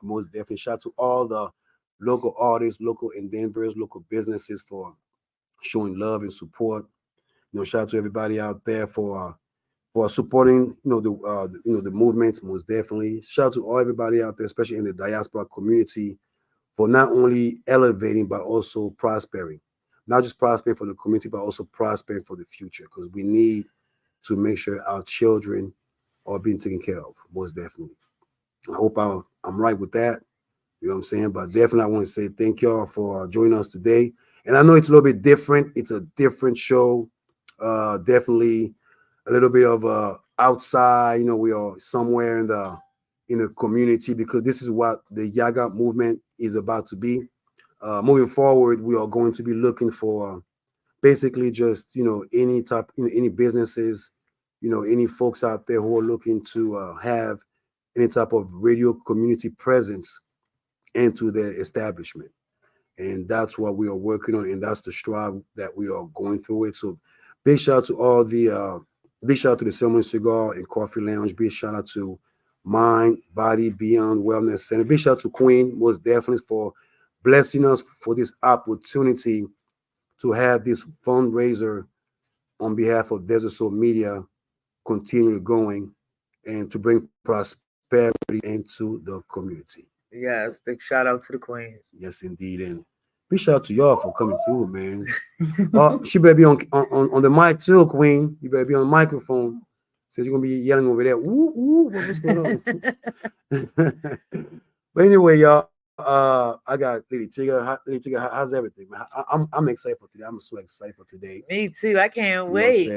most definitely. Shout out to all the local artists, local endeavors, local businesses for showing love and support. Shout out to everybody out there for supporting, the movement. Most definitely. Shout out to all everybody out there, especially in the diaspora community, for not only elevating but also prospering. Not just prospering for the community, but also prospering for the future, because we need to make sure our children are being taken care of. Most definitely. I hope I'm right with that. You know what I'm saying? But definitely, I want to say thank y'all for joining us today. And I know it's a little bit different. It's a different show. Definitely a little bit of outside. We are somewhere in the community, because this is what the Yaggah movement is about to be. Moving forward, we are going to be looking for basically just any type, any businesses, any folks out there who are looking to have any type of radio community presence into their establishment. And that's what we are working on, and that's the strive that we are going through it. So big shout out to all the big shout out to the Ceremony Cigar and Coffee Lounge. Big shout out to Mind, Body, Beyond Wellness Center. Big shout out to Queen, most definitely, for blessing us for this opportunity to have this fundraiser on behalf of Desert Soul Media continue going and to bring prosperity into the community. Yes, big shout out to the Queen. Yes, indeed. And big shout out to y'all for coming through, man. She better be on the mic too, Queen. You better be on the microphone. Says you're gonna be yelling over there. Woo, woo, what's going on? But anyway, y'all, I got Lady Tigger. Lady Tigger, how's everything, man? I'm excited for today. I'm so excited for today. Me too. I can't wait.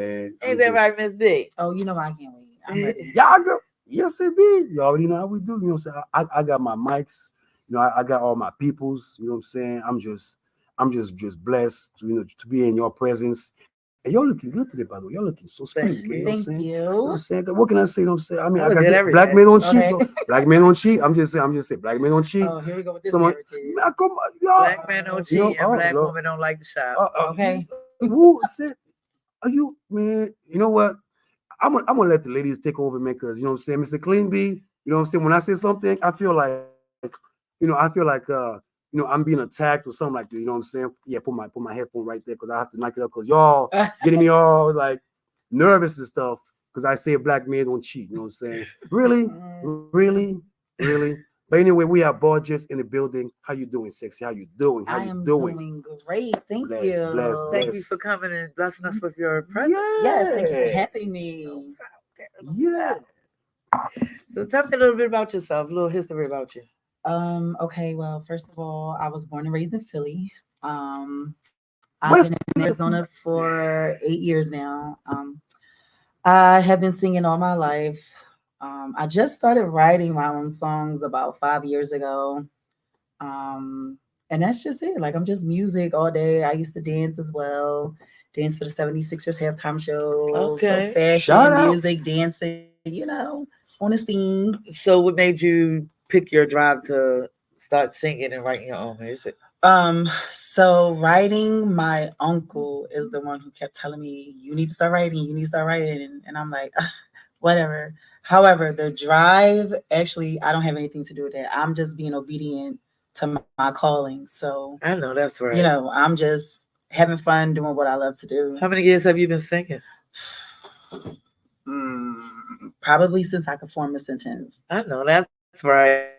Ain't that right, Miss B? Oh, I can't wait. I'm ready. Yaggah. Yes, indeed. You already know how we do. You know what I'm saying? I got my mics. I got all my peoples. You know what I'm saying? I'm just blessed to be in your presence. And y'all looking good today, by the way. Y'all looking so sweet. Thank you. You know what I'm saying? What can I say? You know what I'm saying? I mean, I got black men don't cheat. Okay. Black men don't cheat. I'm just saying, black men don't cheat. Oh, here we go with this Someone, narrative. man, come on, y'all. Black men don't cheat, and black women don't like to shop. Okay. Who said? Are you, man? You know what? I'm gonna let the ladies take over, man, because you know what I'm saying, Mr. Clean B. You know what I'm saying? When I say something, I feel like, I'm being attacked or something like that. You know what I'm saying? Yeah, put my headphone right there because I have to knock it up because y'all getting me all like nervous and stuff because I say black men don't cheat. You know what I'm saying? Really, really, really. But anyway, we have Borges in the building. How you doing, sexy? How you doing? I am doing great. Thank you. Thank you for coming and blessing us with your presence. Yes, thank you for having me. Yeah. So tell me a little bit about yourself, a little history about you. Okay, well, first of all, I was born and raised in Philly. I've been in Arizona for 8 years now. I have been singing all my life. I just started writing my own songs about 5 years ago. And that's just it. Like, I'm just music all day. I used to dance as well. Dance for the 76ers halftime show. Okay. So fashion, music, dancing, on the scene. So what made you pick your drive to start singing and writing your own music? So writing, my uncle is the one who kept telling me, you need to start writing. And I'm like, whatever. However, the drive, actually, I don't have anything to do with that. I'm just being obedient to my calling. So I know that's right. I'm just having fun doing what I love to do. How many years have you been singing? Probably since I could form a sentence. I know that's right.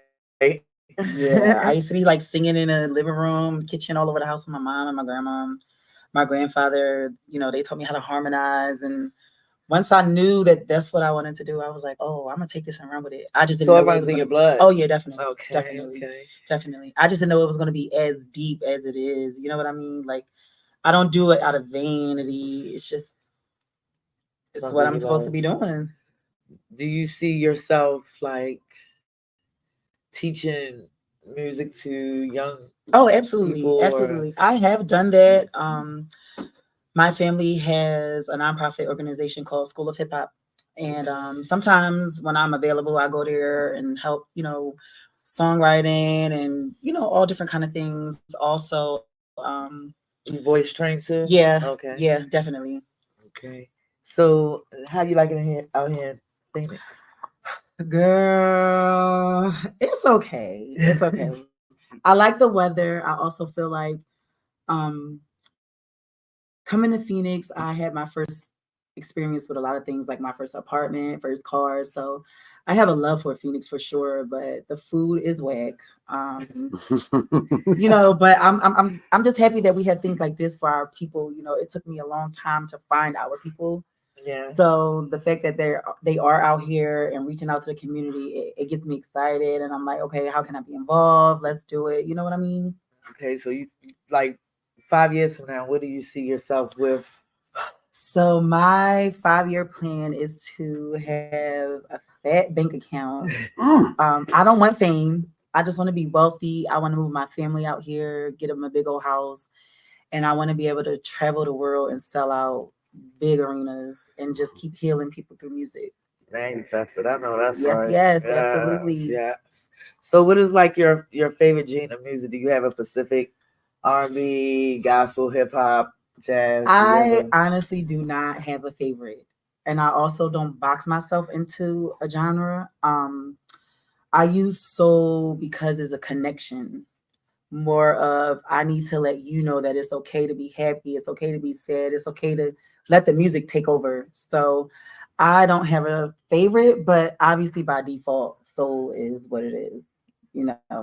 Yeah, I used to be like singing in a living room, kitchen, all over the house with my mom and my grandma, my grandfather. They taught me how to harmonize, and once I knew that that's what I wanted to do, I was like, oh, I'm gonna take this and run with it. I just didn't know. So it runs in your blood. Oh yeah, definitely. Okay. Definitely. I just didn't know it was gonna be as deep as it is. You know what I mean? Like, I don't do it out of vanity. It's just what I'm supposed to be doing. Do you see yourself like teaching music to young? Oh, absolutely, absolutely. I have done that. My family has a nonprofit organization called School of Hip Hop, and sometimes when I'm available, I go there and help. Songwriting and all different kind of things. Also, you voice train too? Yeah. Okay. Yeah, definitely. Okay. So, how you like it out here in Phoenix? Girl, it's okay. It's okay. I like the weather. I also feel like um coming to Phoenix, I had my first experience with a lot of things, like my first apartment, first car. So I have a love for Phoenix for sure, but the food is whack. But I'm just happy that we have things like this for our people. It took me a long time to find our people. Yeah. So the fact that they are out here and reaching out to the community, it gets me excited, and I'm like, okay, how can I be involved? Let's do it. You know what I mean? Okay, so you like 5 years from now, what do you see yourself with? So my 5-year plan is to have a fat bank account. I don't want fame. I just want to be wealthy. I want to move my family out here, get them a big old house, and I want to be able to travel the world and sell out big arenas and just keep healing people through music. Manifested. I know that's Yes, right. yes, absolutely. Yes. So what is like your favorite genre of music? Do you have a specific R&B, gospel, hip hop, jazz? I honestly do not have a favorite. And I also don't box myself into a genre. I use soul because it's a connection. More of I need to let you know that it's okay to be happy, it's okay to be sad, it's okay to let the music take over. So I don't have a favorite, but obviously by default, soul is what it is.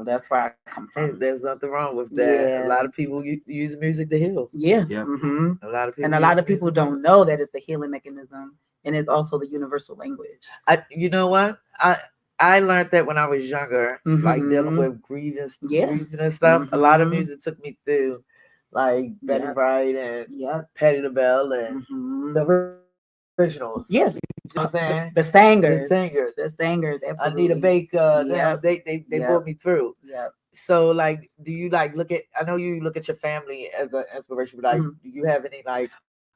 That's where I come Hey, from. there's nothing wrong with that. A Yeah. lot of people use music to heal. Yeah. Yep. A lot of people And a lot use of people music. don't know that it's a healing mechanism and it's also the universal language. You know what? I learned that when I was younger, like dealing with grieving and stuff. A lot of music took me through, like Betty Wright and Patti LaBelle and the originals. Yeah. You know what I'm saying? The Stangers. The Stangers, absolutely. Anita Baker. Yep. They brought me through. Yep. So like, do you like look at? I know you look at your family as an inspiration, but like, do you have any like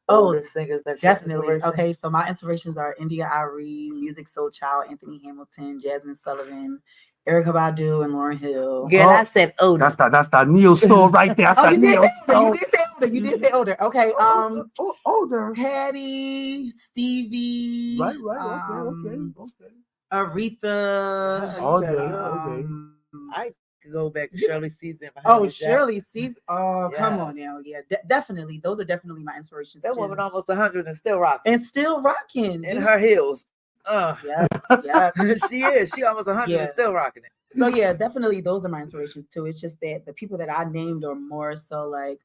older singers that definitely? Okay, so my inspirations are India Ari, Music Soul Child, Anthony Hamilton, Jasmine Sullivan, Erykah Badu, and Lauryn Hill. Yeah, I said older. That's that neo soul right there. That's that neo soul. You did say older. Okay. Older. Patty, Stevie. Right. Okay. Aretha. All day. I could go back to Shirley Caesar. Shirley Caesar. Oh, come on now. Yeah, definitely. Those are definitely my inspirations. That too. woman almost 100 and still rocking. In her heels. Yeah. She is. She almost 100 and still rocking it. So yeah, definitely those are my inspirations too. It's just that the people that I named are more so like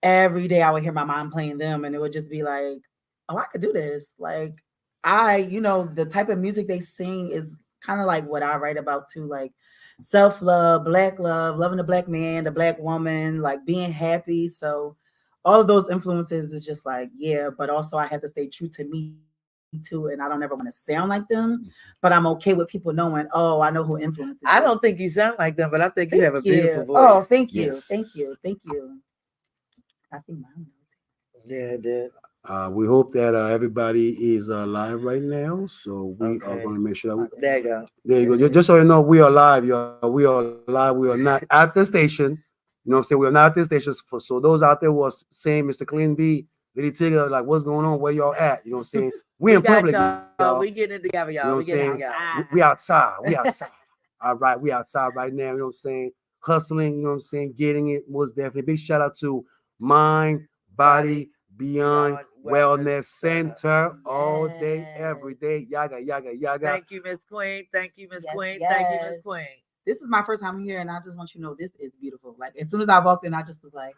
every day I would hear my mom playing them and it would just be like, oh, I could do this. Like the type of music they sing is kind of like what I write about too, like self-love, black love, loving the black man, the black woman, like being happy. So all of those influences is just like, yeah, but also I have to stay true to me too, and I don't ever want to sound like them, but I'm okay with people knowing, oh, I know who influences. I don't think you sound like them, but I think you have a beautiful voice. Oh, thank you. Yes. Thank you. I think mine. Yeah, it did. We hope that everybody is live right now, so we are going to make sure that there you go. There you go. Just so you know, we are live, y'all. We are live. We are not at the station. You know what I'm saying? We are not at the station. So those out there who are saying, Mr. Clean B, Lady Tigger, like, what's going on? Where y'all at? You know what I'm saying? We in public, y'all. We getting it together, y'all. You know what I'm saying? We outside. We outside. All right, we outside right now. You know what I'm saying? Hustling. You know what I'm saying? Getting it. Most definitely. Big shout out to Mind, Body, Beyond Wellness Center all day, every day. Yaggah. Thank you, Miss Queen. Thank you, Miss Queen. Yes. Thank you, Miss Queen. This is my first time here, and I just want you to know this is beautiful. Like as soon as I walked in, I just was like,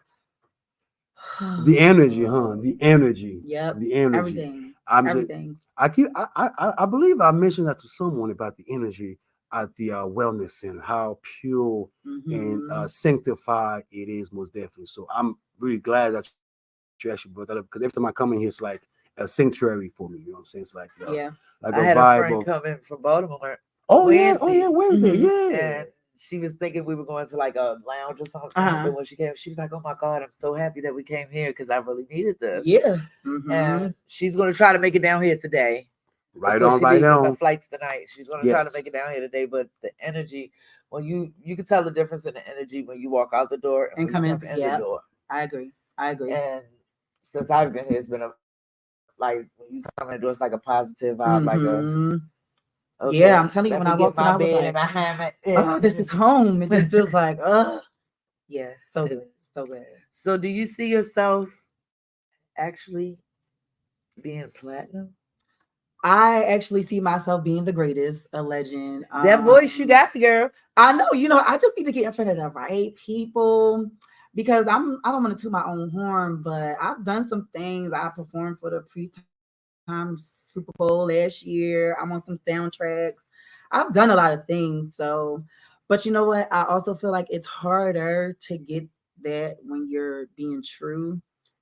the energy, huh? The energy. Yep. The energy. Everything. Everything. I believe I mentioned that to someone about the energy at the wellness center, how pure and sanctified it is, most definitely. So I'm really glad that you actually brought that up, because every time I come in here, it's like a sanctuary for me. You know what I'm saying? It's like like I had a friend come in from Baltimore. Wednesday, And she was thinking we were going to like a lounge or something. But when she came, she was like, "Oh my God, I'm so happy that we came here because I really needed this." Yeah. And she's going to try to make it down here today. Right on. Her flight's tonight. She's going to try to make it down here today. But the energy, when you can tell the difference in the energy when you walk out the door and come in the door. I agree. And since I've been here, it's been like when you come in the door, it's like a positive vibe, like a Okay. Yeah, I'm telling you, Let when me I get walked in, my I was bed like, and my hammock. oh, this is home. It just feels like, yeah, so good, so good. So, do you see yourself actually being platinum? I actually see myself being the greatest, a legend. That voice you got, girl. I know, I just need to get in front of the right people because I don't want to toot my own horn, but I've done some things. I performed for the pre-time Super Bowl last year. I'm on some soundtracks. I've done a lot of things. So, but you know what? I also feel like it's harder to get that when you're being true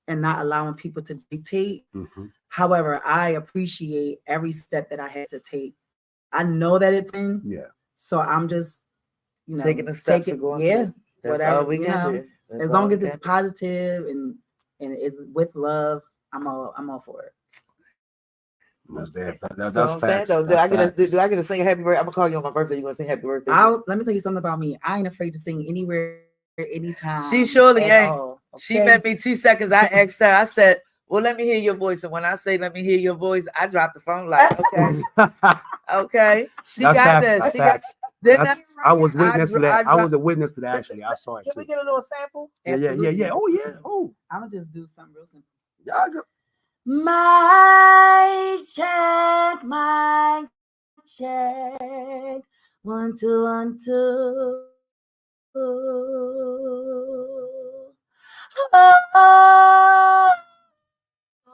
and not allowing people to dictate. Mm-hmm. However, I appreciate every step that I had to take. I know that it's in. Yeah. So I'm just, taking the steps and going through. That's whatever, all we can do. As long as it's positive and it's with love, I'm all for it. That's facts. Do I get to sing happy birthday? I'm gonna call you on my birthday. You gonna sing happy birthday? Let me tell you something about me. I ain't afraid to sing anywhere, anytime. She surely ain't. Okay? She met me 2 seconds. I asked her. I said, "Well, let me hear your voice." And when I say "let me hear your voice," I dropped the phone like, "Okay, okay." She that's got facts. this. That's She facts. got. I was witness to that. I was a witness to that. Actually, I saw it Can too. we get a little sample? Yeah. Oh yeah. Oh, I'm gonna just do something real simple. Yaggah. Mic check, mic check. 1 2 1 2.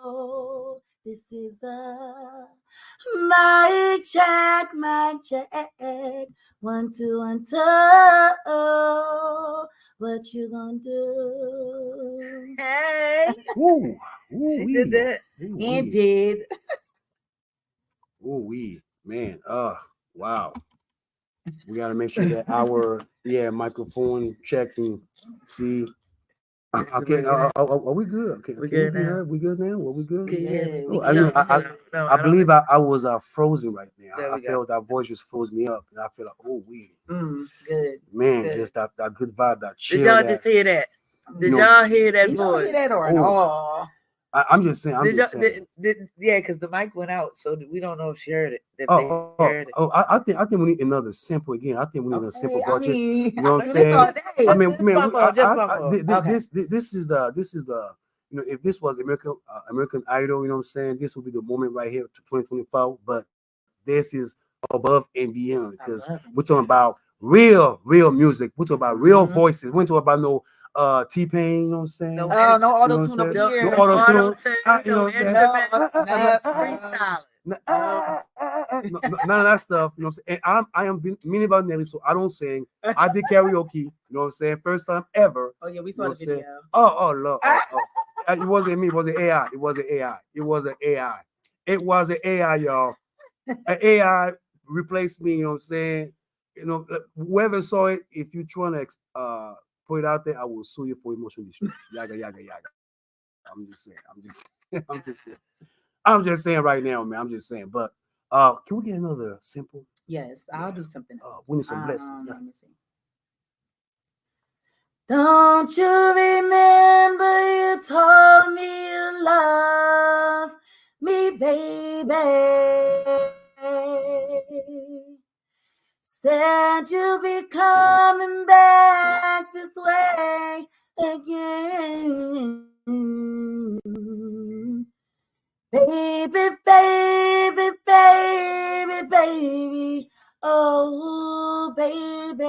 Oh, this is the mic check, mic check. 1 2 1 2. What you gonna do? Hey, Ooh, she did that. And did. Ooh, man. Wow. We gotta make sure that our microphone checking. See. Okay. Are we good? Okay. We good now. We good now? Were we good? Yeah. I believe I was frozen right now. I go. felt that voice just froze me up, and I feel like, Good. man, Good. Just that good vibe, that chill. Did y'all just hear that? Did y'all hear that Did voice? y'all hear that or no? I'm just saying. Yeah, because the mic went out, so we don't know if she heard it. Heard it. I think we need another sample again. I think we need a sample, but just you know what I'm saying. I mean, Just this is the if this was American Idol, you know what I'm saying, this would be the moment right here to 2024. But this is above and beyond because we're talking about real music. We're talking about real voices. We're talking about no T-Pain, you know what I'm saying? No auto tune up here. No auto tune. None of that stuff, you know what I'm saying? And I am Mini Nelly, so I don't sing. I did karaoke, you know what I'm saying? First time ever. Oh yeah, we saw the video. Oh Lord. It wasn't me, it was an AI. It was an AI. It was an AI. It was an AI, y'all. An AI replaced me, you know what I'm saying? Whoever saw it, if you're trying to put it out there, I will sue you for emotional distress. Yaggah. I'm just saying. I'm just saying right now, man. I'm just saying. But can we get another simple? Yes, I'll do something else. We need some blessings. Let me see. Don't you remember you told me you love me, baby? Said you'll be coming back this way again. Baby. Oh, baby.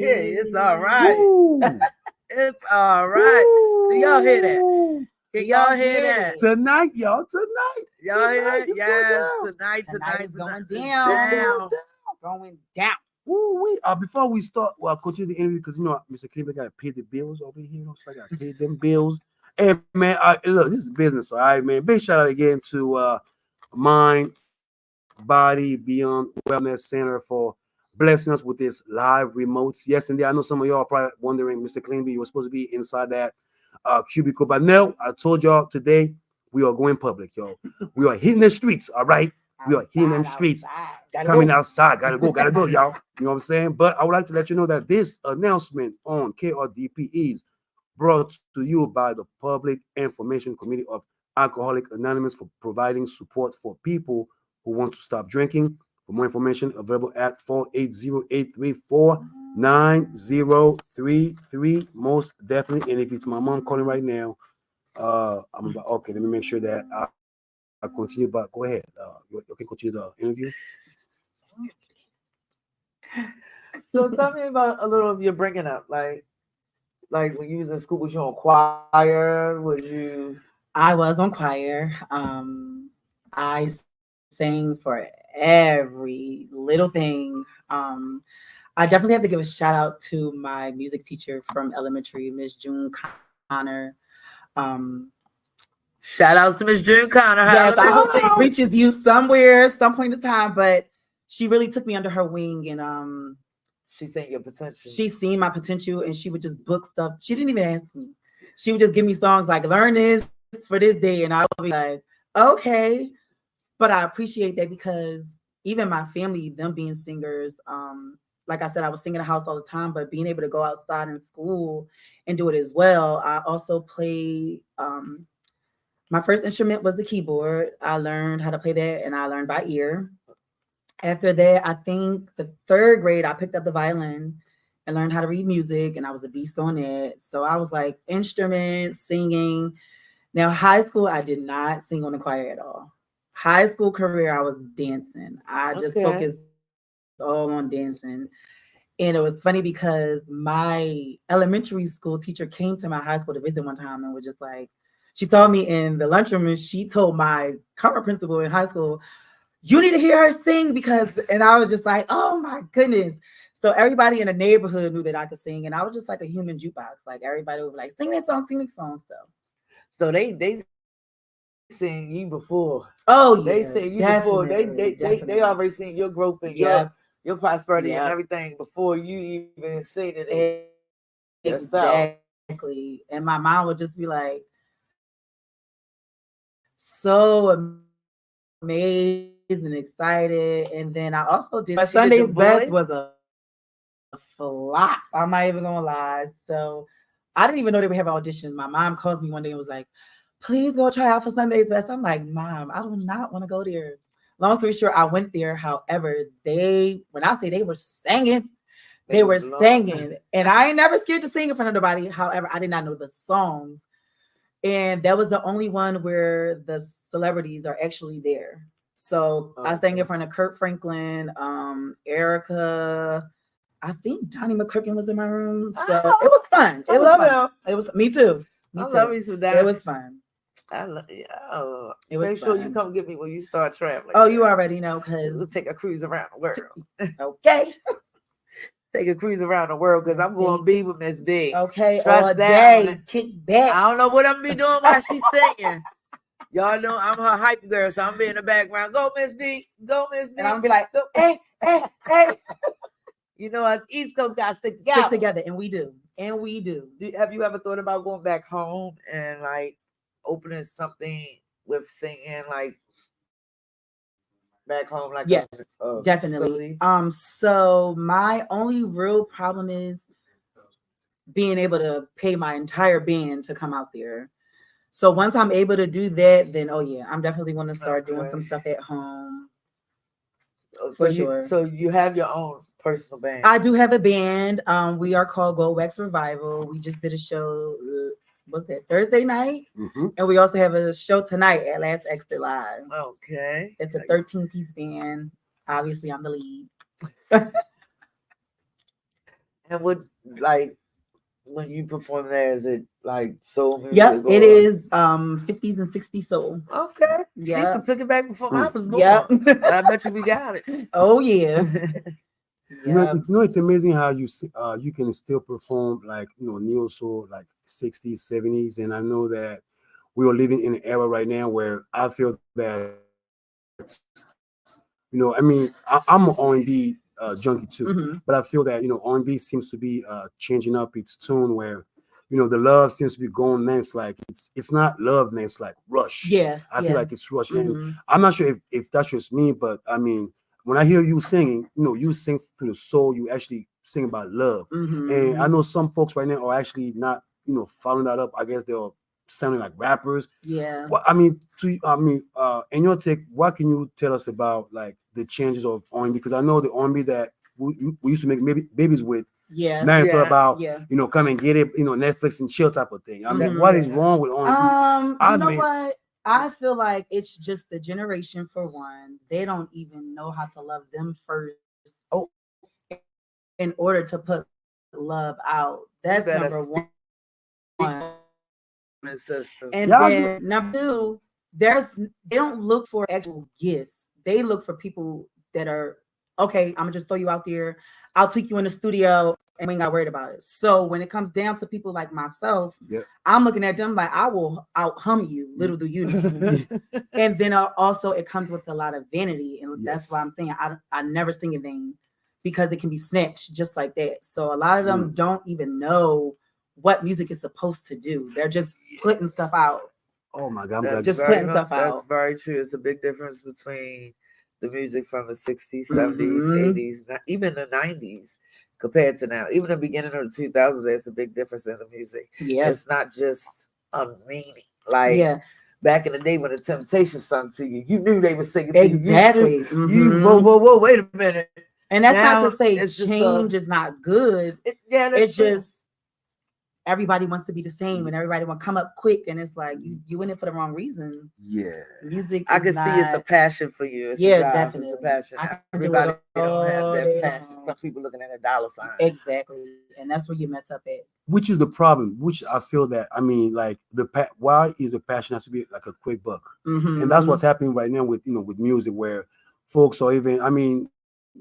Hey, it's all right. It's all right. Do y'all hear that? Can y'all hear that? Tonight, y'all. Tonight. Y'all hear that? Yes. Tonight is going down. Going down. Before we start, continue the interview because Mr. Cleveland got to pay the bills over here. So I got to pay them bills. Hey man, look, this is business, all right, man. Big shout out again to Mind, Body, Beyond Wellness Center for blessing us with this live remotes. Yes, indeed. I know some of y'all are probably wondering, Mr. Cleanby, you were supposed to be inside that cubicle, but no, I told y'all today we are going public, y'all. We are hitting the streets, all right. We are hitting them streets, coming outside. Gotta go, y'all. You know what I'm saying? But I would like to let you know that this announcement on KRDP is brought to you by the Public Information Committee of Alcoholics Anonymous for providing support for people who want to stop drinking, For more information, available at 480-834-9033. Most definitely. And if it's my mom calling right now, I'm about, okay, let me make sure that I continue. But go ahead. You can continue the interview. So tell me about a little of your bringing up, like when you was in school, was you on choir? Was you? I was on choir. I sang for every little thing. I definitely have to give a shout out to my music teacher from elementary, Miss June Connor. Shout outs to Miss June Connor. Yes, I hope it reaches you somewhere, some point in time. But she really took me under her wing, and she seen your potential. She seen my potential, and she would just book stuff. She didn't even ask me. She would just give me songs like "Learn this for this day," and I would be like, "Okay." But I appreciate that because even my family, them being singers, like I said, I was singing in the house all the time, but being able to go outside in school and do it as well. I also play. My first instrument was the keyboard. I learned how to play that, and I learned by ear. After that, I think the third grade, I picked up the violin and learned how to read music, and I was a beast on it. So I was like instruments, singing. Now, high school, I did not sing on the choir at all. High school career, I was dancing. I just focused all on dancing. And it was funny because my elementary school teacher came to my high school to visit one time and was just like, she saw me in the lunchroom and she told my current principal in high school, "You need to hear her sing," and I was just like, oh my goodness. So everybody in the neighborhood knew that I could sing, and I was just like a human jukebox. Like everybody would be like, sing that song, sing that song. So they seen you before. Oh, they seen you before. They already seen your growth and your prosperity and everything before you even seen it. Exactly. And my mom would just be like, so amazed and excited. And then I also did Sunday's Best was a flop. I'm not even gonna lie. So I didn't even know they would have auditions. My mom calls me one day and was like, "Please go try out for Sunday's Best." I'm like, "Mom, I do not want to go there." Long story short, I went there. However, when I say they were singing, they were singing. And I ain't never scared to sing in front of nobody. However, I did not know the songs. And that was the only one where the celebrities are actually there. So I sang in front of Kurt Franklin, Erica. I think Donnie McClurkin was in my room. So it was fun. It was fun. It was me too. I love me some Donnie. It was fun. I love it. Make sure you come get me when you start traveling. Oh, you already know, because we'll take a cruise around the world. Okay. Take a cruise around the world because I'm going to be with Miss B. Okay, all day. Kick back. I don't know what I'm going to be doing while she's singing. Y'all know I'm her hype girl, so I'm be in the background. Go, Miss B. Go, Miss B. And I'm going to be like, hey, hey, hey. You know, us East Coast got to stick together. And we do. And we do. Have you ever thought about going back home and like opening something with singing, like back home? Like yes, definitely. Facility? So my only real problem is being able to pay my entire band to come out there. So once I'm able to do that, then I'm definitely going to start doing some stuff at home. For sure. So you have your own personal band? I do have a band. We are called Gold Wax Revival. We just did a show. Was that Thursday night? Mm-hmm. And we also have a show tonight at Last Exit Live. Okay. It's a 13-piece band. Obviously, I'm the lead. And when you perform there, is it like soul music? Yep, it is 50s and 60s soul. Okay. Yeah. She took it back before I was born. Yep. I bet you we got it. Oh yeah. You know, it's amazing how you can still perform like neo soul, like 60s, 70s, and I know that we are living in an era right now where I feel that I mean I'm an R&B junkie too, mm-hmm. but I feel that R&B seems to be changing up its tune where the love seems to be going next. Like it's not love next, like rush. Yeah, I feel like it's rush, mm-hmm. and I'm not sure if that's just me, but I mean. When I hear you singing, you sing through the soul. You actually sing about love, mm-hmm. and I know some folks right now are actually not, following that up. I guess they're sounding like rappers. Yeah. Well, in your take, what can you tell us about like the changes of R&B? Because I know the R&B that we used to make babies with. Yeah. Now it's all about yeah. Come and get it, Netflix and chill type of thing. I mean, what is wrong with R&B? You know what? I feel like it's just the generation for one. They don't even know how to love them first. Oh, in order to put love out. That's number one. And then number two, they don't look for actual gifts. They look for people that are okay. I'm gonna just throw you out there. I'll take you in the studio, and we ain't got worried about it. So when it comes down to people like myself, I'm looking at them like I will out hum you. Little do you know. And then also it comes with a lot of vanity, and that's why I'm saying I never sing in vain, because it can be snatched just like that. So a lot of them don't even know what music is supposed to do. They're just putting stuff out. Oh my God, I'm just putting stuff out. That's very true. It's a big difference between the music from the 60s, 70s, 80s, even the 90s compared to now. Even the beginning of the 2000s, there's a big difference in the music. Yeah. It's not just a meaning. Like back in the day when the Temptations sung to you, you knew they were singing to you. Exactly. You whoa, wait a minute. And that's now, not to say change is not good. It's just everybody wants to be the same, and everybody want to come up quick, and it's like you in it for the wrong reasons. Yeah, music. I can see it's a passion for you. It's definitely it's a passion. Everybody don't have that passion. Some people looking at a dollar sign. Exactly, and that's where you mess up at. Which is the problem? Which I feel that like why is the passion has to be like a quick buck, and that's what's happening right now with with music, where folks are even.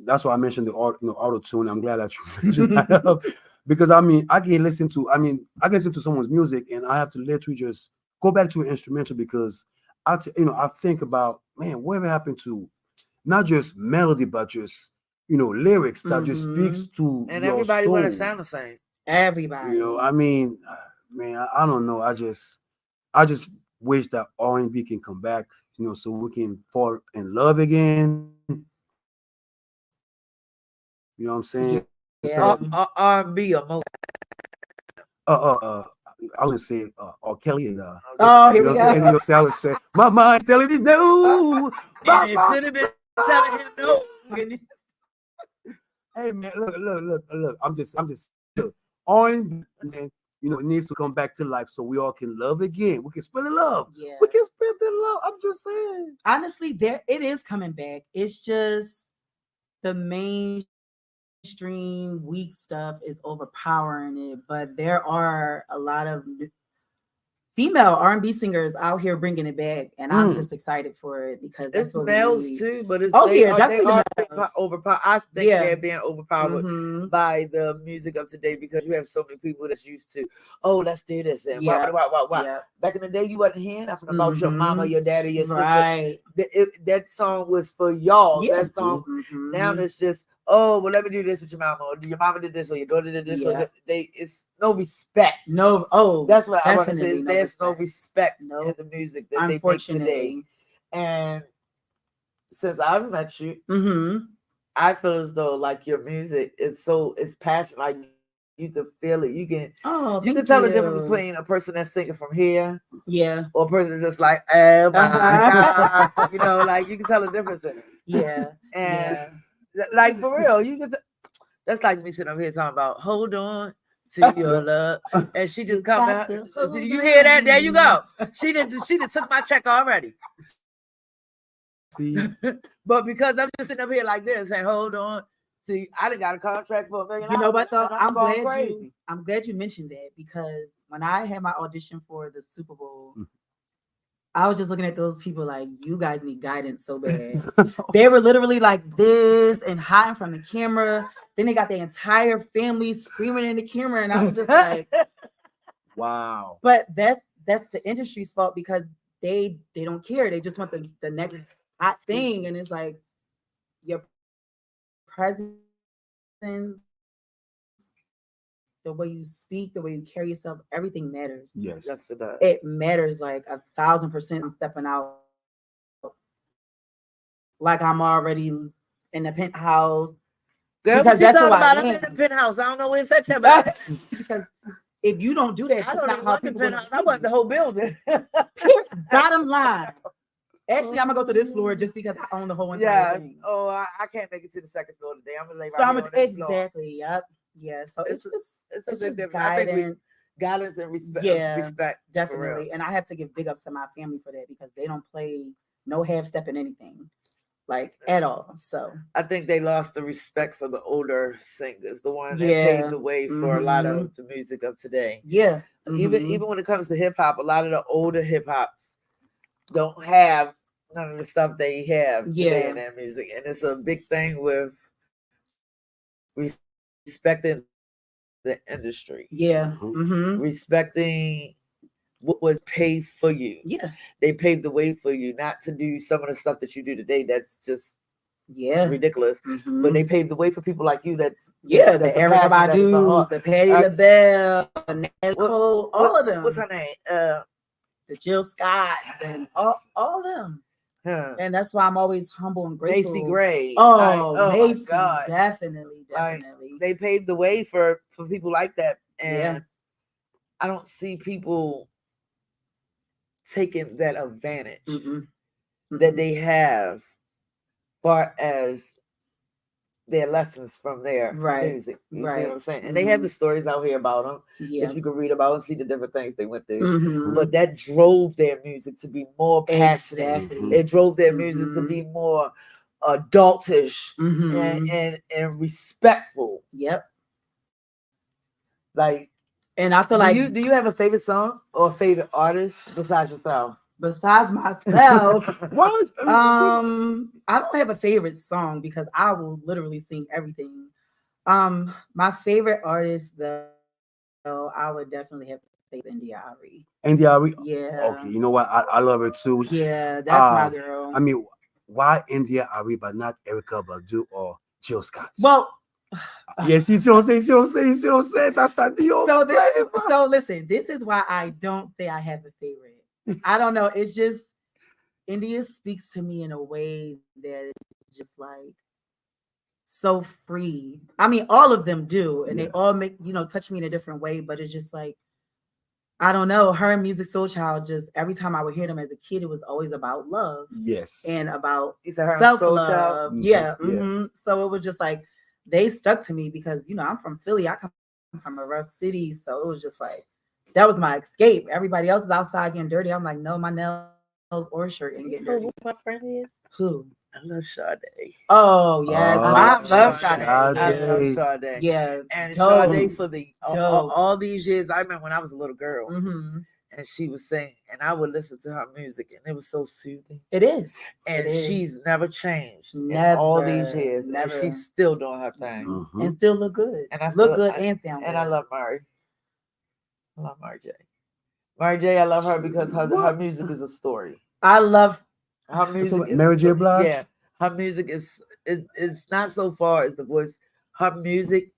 That's why I mentioned the auto tune. I'm glad that you mentioned that. Because I can listen to someone's music and I have to literally just go back to an instrumental, because I think about, man, whatever happened to not just melody but just lyrics that just speaks to and your everybody want to sound the same. Everybody. Man, I don't know. I just wish that R&B can come back, so we can fall in love again. You know what I'm saying? R&B or more. I was gonna say Kelly and here we go. Your salad said, my mind's telling me no. And it should have been telling him no. Hey man, look. I'm just R&B, man. It needs to come back to life so we all can love again. We can spread the love. Yeah. We can spread the love. I'm just saying. Honestly, it is coming back. It's just the mainstream weak stuff is overpowering it, but there are a lot of female R&B singers out here bringing it back, and I'm just excited for it, because it's males too, but it's definitely overpowered. I think they're being overpowered by the music of today, because you have so many people that's used to, let's do this and wow. Back in the day, you wasn't hearing nothing about your mama, your daddy, your sister. That song was for y'all. That song now it's just, well, let me do this with your mama, or your mama did this, or your daughter did this. Or it's no respect. That's what I want to say. There's no respect in the music that they make today. And since I've met you, I feel as though like your music is it's passionate. Like you can feel it. You can tell the difference between a person that's singing from here, or a person that's just like, oh my God, like you can tell the difference in it. And like for real, you can. That's like me sitting up here talking about hold on to your love, and she just come out. You hear that? There you go. She done took my check already. See, but because I'm just sitting up here like this and hold on. See, I done got a contract for $1 million. You know what though? I'm glad you mentioned that, because when I had my audition for the Super Bowl, I was just looking at those people like, you guys need guidance so bad. They were literally like this and hiding from the camera. Then they got their entire family screaming in the camera, and I was just like, wow. But that's the industry's fault, because they don't care. They just want the next hot thing, and it's like your presence, the way you speak, the way you carry yourself, everything matters. Yes, it matters like 1,000%. I'm stepping out like I'm already in the penthouse. Girl, because that's what I'm in the penthouse. I don't know where it's at. Because If you don't do that, I that's don't not even how want the people gonna penthouse. I want the whole building. Bottom line. Actually, I'm gonna go to this floor just because I own the whole entire thing. Oh, I can't make it to the second floor today. I'm gonna lay So right here on this floor. exactly. Yep. Yeah. So it's just different. guidance. Guidance and respect. Yeah, respect. definitely. And I have to give big ups to my family for that because they don't play no half step in anything, like at all. So I think they lost the respect for the older singers, the one that paved the way for a lot of the music of today. Yeah. Even when it comes to hip hop, a lot of the older hip hops don't have none of the stuff they have today in their music, and it's a big thing with respecting the industry. Yeah. Respecting what was paid for you. Yeah. They paved the way for you, not to do some of the stuff that you do today that's just ridiculous. But they paved the way for people like you that's the Erykah Badu's, the Patti LaBelle, Nicole, all of them. What's her name? The Jill Scotts and all of them. And that's why I'm always humble and grateful. Macy Gray. Macy, my God. definitely. They paved the way for people like that. And I don't see people taking that advantage that they have far as their lessons from their music. You see what I'm saying? And they have the stories out here about them that you can read about and see the different things they went through. But that drove their music to be more passionate. It drove their music to be more adultish and respectful. Yep. Like, and I feel like do you have a favorite song or a favorite artist besides yourself? Besides myself, I don't have a favorite song because I will literally sing everything. My favorite artist, though, I would definitely have to say India Ari. India Ari? Yeah. Okay, you know what? I love her too. Yeah, that's my girl. I mean, why India Ari but not Erykah Badu or Jill Scott? Well, yes, see what I'm saying? That's that deal. So listen, this is why I don't say I have a favorite. I don't know. It's just India speaks to me in a way that is just like so free. I mean, all of them do, and they all make touch me in a different way. But it's just like I don't know. Her and Music Soul Child, just every time I would hear them as a kid, it was always about love. Yes, and about self-love. Yeah. So it was just like they stuck to me because I'm from Philly. I come from a rough city, so it was just like. That was my escape. Everybody else is outside getting dirty. I'm like, no, my nails or shirt ain't getting dirty. Who my friend is? Who? I love Sade. Oh yes, I love Sade. I love Sade. Yeah, and Sade for the all these years. I remember when I was a little girl, and she was singing, and I would listen to her music, and it was so soothing. It is, and she's never changed in all these years. Never. And she's still doing her thing, and still look good. And I look good and sound good. And I love Mary. I love Mary J. Mary J. I love her because her music is a story. I love her music. Mary J. Blige. Yeah, her music is it's not so far as the voice. Her music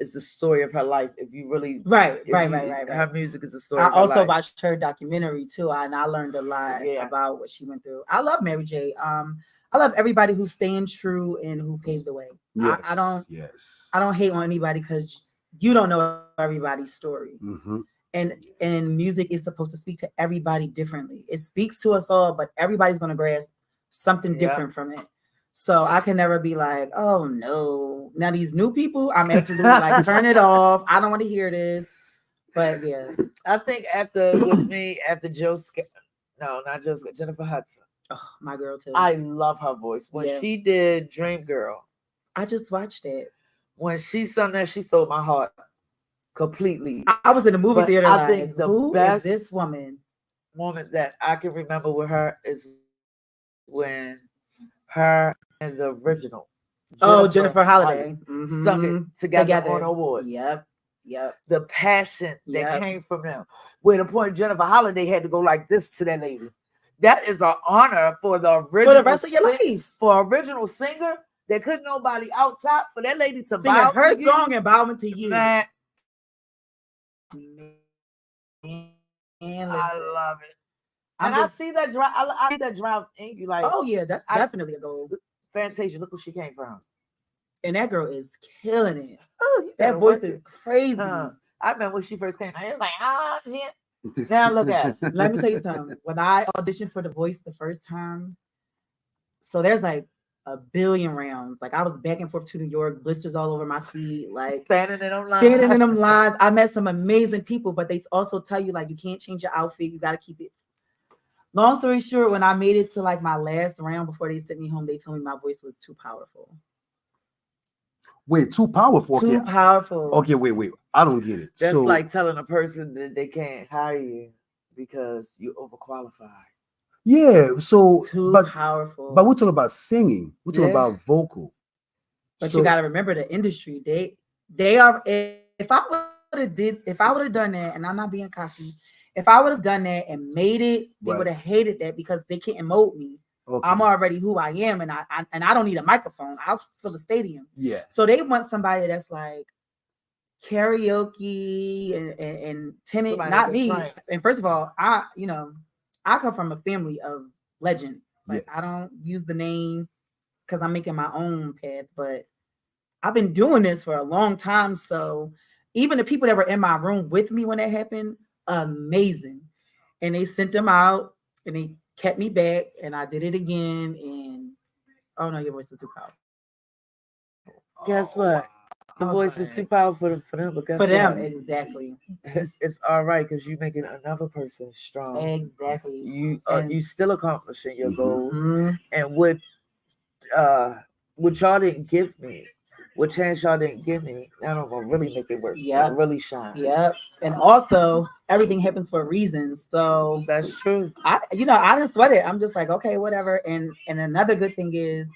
is the story of her life. If you really right. Her music is a story. I of her also life. watched her documentary too, and I learned a lot about what she went through. I love Mary J. I love everybody who's staying true and who paved the way. Yes, I don't hate on anybody because you don't know everybody's story. And music is supposed to speak to everybody differently. It speaks to us all, but everybody's going to grasp something different from it. So I can never be like, oh no. Now these new people, I'm absolutely like, turn it off. I don't want to hear this. But yeah. I think after Jennifer Hudson. Oh, my girl too. I love her voice. When she did Dream Girl. I just watched it. When she sung that, she sold my heart. Completely. I was in the movie theater. I think the best is this woman moment that I can remember with her is when her and the original Jennifer Holiday stuck it together on awards. Yep. The passion that came from them. Where the point Jennifer Holiday had to go like this to that lady. That is an honor for the original. For the rest of your life. For original singer that couldn't nobody out top. For that lady to bow her song and bowing to you. Man, I love it. And I see that drive. I see that drive in you. Like, oh yeah, that's definitely a goal. Fantasia, look where she came from. And that girl is killing it. Oh, that voice is crazy. I remember when she first came out, it was like, oh shit. Now look at it. Let me tell you something. When I auditioned for The Voice the first time, so there's like a billion rounds. Like I was back and forth to New York, blisters all over my feet, like standing in them lines. I met some amazing people, but they also tell you like you can't change your outfit. You got to keep it. Long story short, when I made it to like my last round before they sent me home, they told me my voice was too powerful. Wait, too powerful? Too powerful. Okay, wait. I don't get it. That's like telling a person that they can't hire you because you're overqualified. Yeah, so too powerful. But we're talking about singing. We're talking about vocal. But you got to remember the industry. They are. If I would have done that, and I'm not being cocky, if I would have done that and made it, they would have hated that because they can't emote me. Okay. I'm already who I am, and I don't need a microphone. I'll fill the stadium. Yeah. So they want somebody that's like karaoke and timid. Somebody not me. Right. And first of all, I come from a family of legends. Like I don't use the name because I'm making my own path, but I've been doing this for a long time. So even the people that were in my room with me when that happened, amazing. And they sent them out and they kept me back and I did it again. And oh no, your voice is too powerful. Guess what? The voice was too powerful for them. But for them, exactly. It's all right because you're making another person strong. Exactly. You still accomplishing your goals. And what y'all didn't give me, what chance y'all didn't give me, now I'm gonna really make it work. Yeah, really shine. Yep. And also, everything happens for a reason. So that's true. I didn't sweat it. I'm just like, okay, whatever. And another good thing is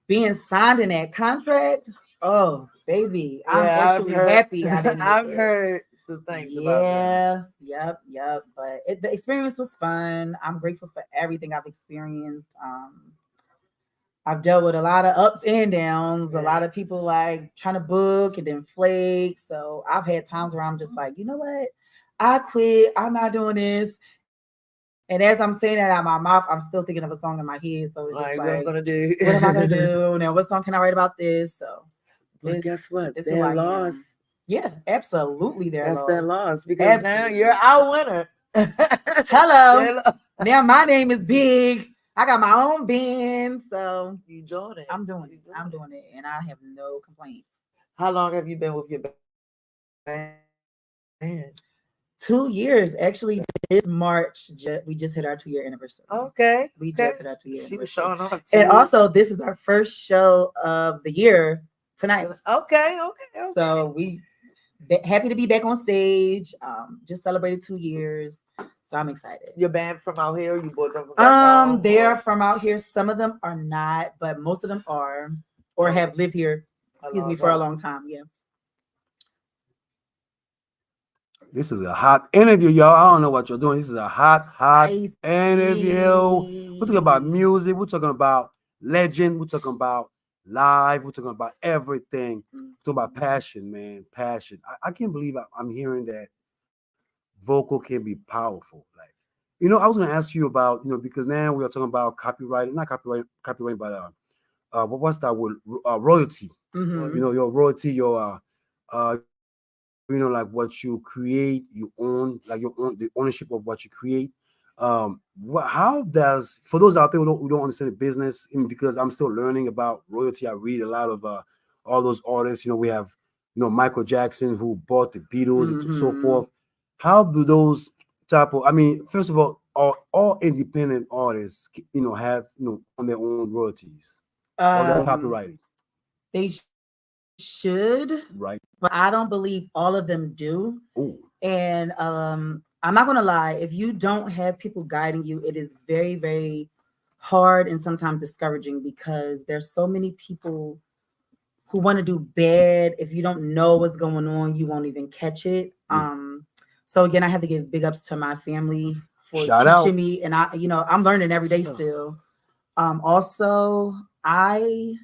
being signed in that contract. Oh, baby, I'm actually happy. I've heard some things about that. Yep. But the experience was fun. I'm grateful for everything I've experienced. I've dealt with a lot of ups and downs, a lot of people like trying to book and then flake. So I've had times where I'm just like, you know what? I quit. I'm not doing this. And as I'm saying that out of my mouth, I'm still thinking of a song in my head. So it's like, just what am I gonna do? What am I gonna do? Now, what song can I write about this? So, but guess what? They're lost. Yeah, absolutely, they're lost. They're lost because now you're our winner. Hello. Now my name is big. I got my own band, so you doing it. I'm doing it, and I have no complaints. How long have you been with your band? 2 years, actually. This March, we just hit our 2-year anniversary. Okay, we just hit our 2-year. She was showing off. And also, this is our first show of the year tonight. Okay. So we happy to be back on stage. Just celebrated 2 years. So I'm excited. Your band from out here? You bought them from back home? They are from out here. Some of them are not, but most of them are or have lived here, for a long time. Yeah. This is a hot interview, y'all. I don't know what you're doing. This is a hot interview. We're talking about music. We're talking about legend. We're talking about live. We're talking about everything. We're talking about passion, man. Passion. I can't believe I'm hearing that vocal can be powerful. Like, I was going to ask you about, because now we are talking about copyright, not copyright, but what's that word? Royalty. Mm-hmm. Your royalty, your like what you create, you own, like the ownership of what you create. How does, for those out there who don't understand the business, because I'm still learning about royalty, I read a lot of all those artists. We have Michael Jackson who bought the Beatles and so forth. How do those type of, first of all independent artists, have on their own royalties or they're copyrighted? They should, right? But I don't believe all of them do. Ooh. And I'm not gonna lie, if you don't have people guiding you, it is very, very hard and sometimes discouraging because there's so many people who want to do bad. If you don't know what's going on, you won't even catch it. So again, I have to give big ups to my family for teaching me, and I'm learning every day still. Also, I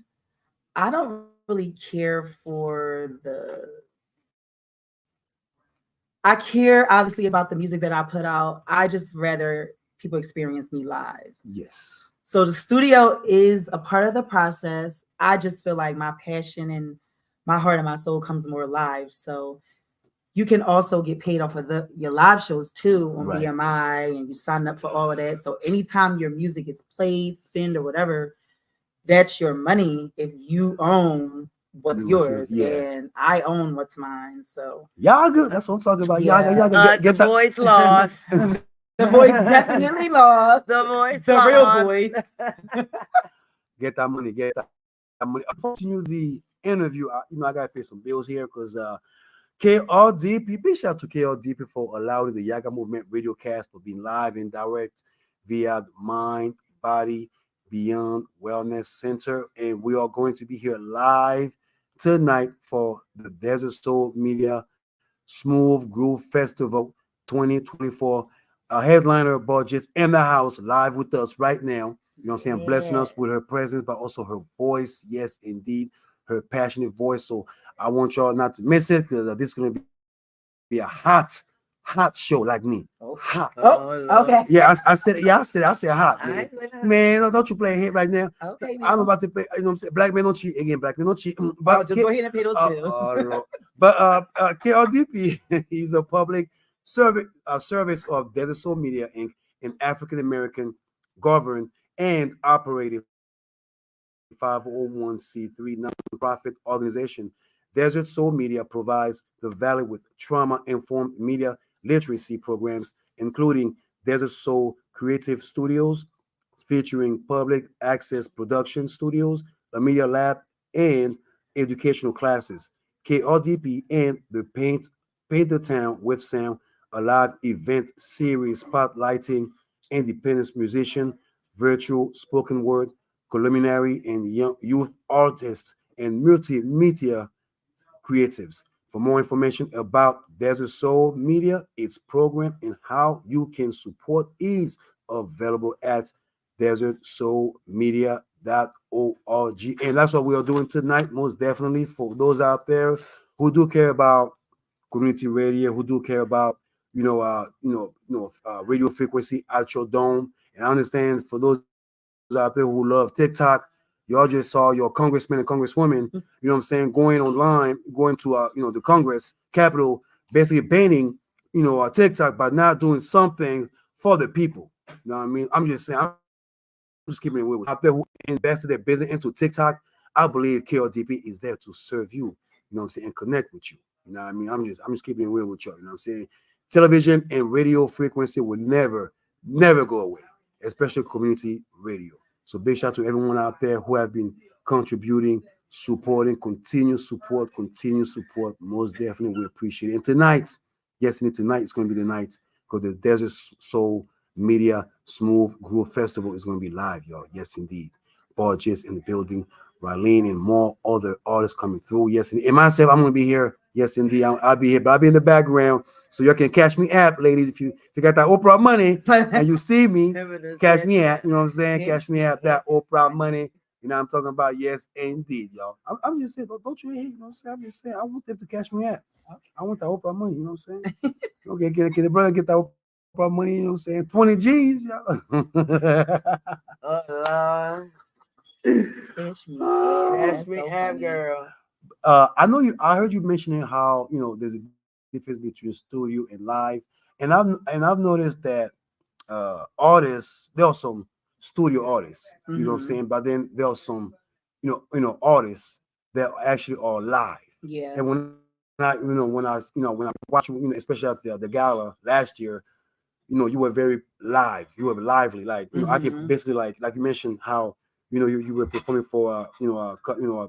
don't really care for I care obviously about the music that I put out. I just rather people experience me live. Yes. So the studio is a part of the process. I just feel like my passion and my heart and my soul comes more live. So you can also get paid off of your live shows too on Right. BMI, and you sign up for all of that. So anytime your music is played, spin, or whatever, that's your money if you own what's yours. Yeah. And I own what's mine. So Yaggah, that's what I'm talking about. Yeah. Yaggah, The voice lost. the voice definitely lost. The voice The lost. real voice. get that money. Get that money. I'm continue the interview. I gotta pay some bills here because KRDP. Big shout out to KRDP for allowing the Yaggah Movement Radiocast for being live and direct via the Mind, Body, Beyond Wellness Center, and we are going to be here live tonight for the Desert Soul Media Smooth Groove Festival 2024. A headliner budgets in the house live with us right now. You know what I'm saying? Blessing us with her presence, but also her voice. Yes, indeed, her passionate voice. So I want y'all not to miss it because this is going to be a hot show like me. Hot. Okay. Yeah, I said hot, man. Man, don't you play a hit right now. Okay. I'm about to play, you know what I'm saying? Black men don't cheat. Again, black men don't cheat. But just go ahead and pay those bills. But KRDP, he's a public service of Desert Soul Media Inc., an African American governed and operated 501c3 nonprofit organization. Desert Soul Media provides the Valley with trauma-informed media literacy programs, including Desert Soul Creative Studios, featuring public access production studios, a media lab, and educational classes. KRDP and the Paint the Town with Sound, a live event series spotlighting independent musician, virtual spoken word, preliminary and young youth artists, and multimedia creatives. For more information about Desert Soul Media, its program, and how you can support is available at desertsoulmedia.org. And that's what we are doing tonight, most definitely, for those out there who do care about community radio, who do care about radio frequency at your dome. And I understand for those out there who love TikTok, y'all just saw your congressman and congresswoman, you know what I'm saying, going online, going to the Congress Capitol, basically banning TikTok by not doing something for the people. You know what I mean? I'm just saying, I'm just keeping it real with you. Out there who invested their business into TikTok, I believe KRDP is there to serve you. You know what I'm saying, and connect with you. You know what I mean? I'm just keeping it real with you. You know what I'm saying? Television and radio frequency will never go away, especially community radio. So big shout out to everyone out there who have been contributing, supporting, continue support. Most definitely, we appreciate it. And tonight, yes, and tonight is going to be the night because the Desert Soul Media Smooth Groove Festival is going to be live, y'all. Yes, indeed. Borges in the building, Rylene, and more other artists coming through. Yes, and myself, I'm going to be here. Yes, indeed. I'll be here, but I'll be in the background. So you can catch me at, ladies, if you got that Oprah money and you see me, catch me at, you know what I'm saying? Catch me at that Oprah money. You know what I'm talking about? Yes, indeed, y'all. I'm just saying, don't you hate, you know what I'm saying? I'm just saying, I want them to catch me at. I want that Oprah money, you know what I'm saying? Okay, get the brother, get that Oprah money, you know what I'm saying? 20 G's, y'all. Catch me up, girl. I heard you mentioning how there's a difference between studio and live, and I've noticed that artists, there are some studio artists, you know what I'm saying, but then there are some artists that actually are live. Yeah. And when I watch especially at the gala last year, you were very live, you were lively, like I can basically like you mentioned how you were performing for a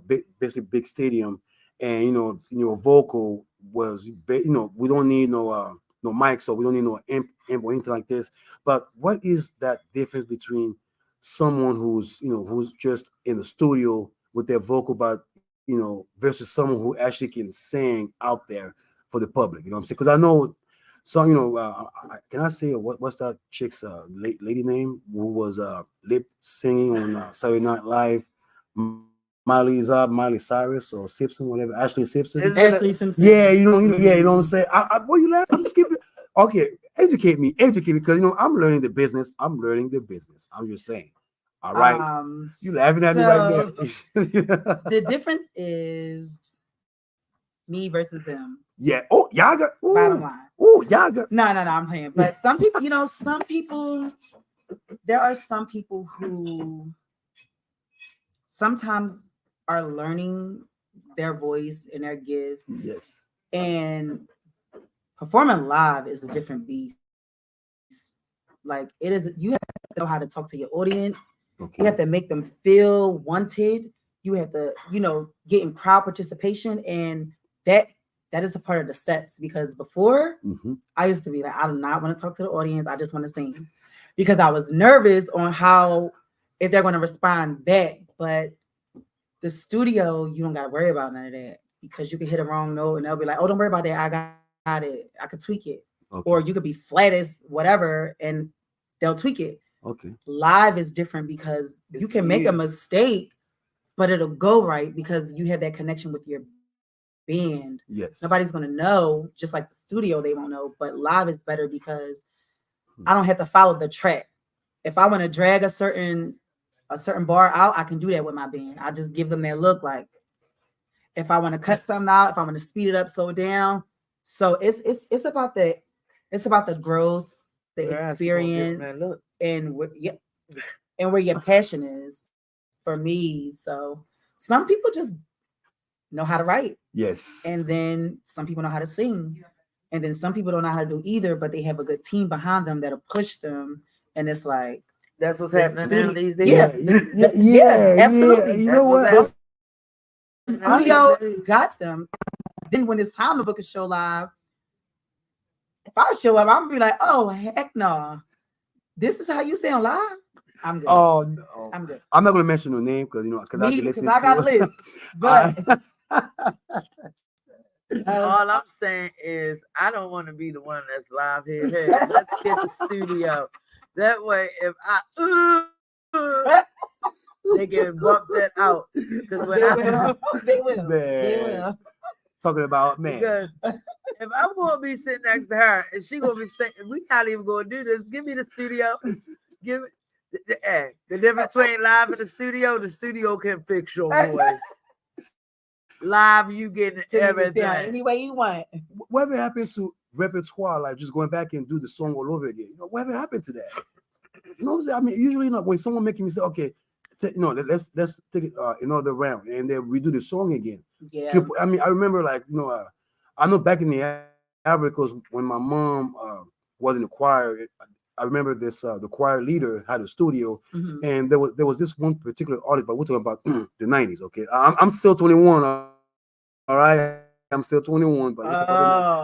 big, basically big stadium, and your vocal was we don't need no mic, so we don't need no amp or anything like this. But what is that difference between someone who's just in the studio with their vocal, but versus someone who actually can sing out there for the public? You know what I'm saying? Because I know some, can I say what's that chick's lady name who was lip singing on Saturday Night Live? Miley Cyrus or Simpson, whatever. Ashley Simpson. Ashley Simpson. Yeah, you know what I'm saying. Boy, you laugh. I'm just keeping. Okay, educate me, because I'm learning the business. I'm just saying. All right, you laughing at me right there. The difference is me versus them. Yeah. Oh, Yaggah. Ooh. Bottom line. Oh, Yaggah. No, I'm playing. But some people, there are some people who sometimes are learning their voice and their gifts. Yes. And performing live is a different beast. Like it is, you have to know how to talk to your audience. Okay. You have to make them feel wanted. You have to, get in crowd participation, and that is a part of the steps. Because before, I used to be like, I do not want to talk to the audience. I just want to sing, because I was nervous on how if they're going to respond back. But the studio, you don't got to worry about none of that, because you can hit a wrong note and they'll be like, oh, don't worry about that. I got it. I could tweak it. Okay. Or you could be flat as whatever and they'll tweak it. Okay. Live is different because you can make a mistake, but it'll go right because you have that connection with your band. Yes. Nobody's going to know, just like the studio, they won't know. But live is better because I don't have to follow the track. If I want to drag a certain bar out, I can do that with my band. I just give them that look. Like if I want to cut something out, if I want to speed it up, slow it down. So it's about the growth, the experience, and where your passion is. For me, so some people just know how to write. Yes. And then some people know how to sing. And then some people don't know how to do either, but they have a good team behind them that'll push them. And it's like, that's what's happening now these days. Yeah, absolutely. You know what? Studio got them. Then when it's time to book a show live, if I show up, I'm gonna be like, oh heck no. This is how you sound live? I'm good. Oh no. I'm good. I'm not gonna mention your name because I got to live. But all I'm saying is I don't want to be the one that's live here. Hey, let's get the studio. That way, if they can bump that out. Because when they will. Talking about man. Because if I'm gonna be sitting next to her and she gonna be saying, we not even gonna do this. Give me the studio. Give me the difference between live and the studio can fix your voice. Live, you getting everything any way you want. Whatever happened to repertoire, like just going back and do the song all over again? Whatever happened to that? You know what I'm saying? I mean, usually, when someone making me say, okay, let's take it another round, and then we do the song again. Yeah. People, I mean, I remember I know back in the Africa, because when my mom was in the choir, I remember this the choir leader had a studio, and there was this one particular artist, but we're talking about the 90s. Okay, I'm still 21. All right, I'm still 21, but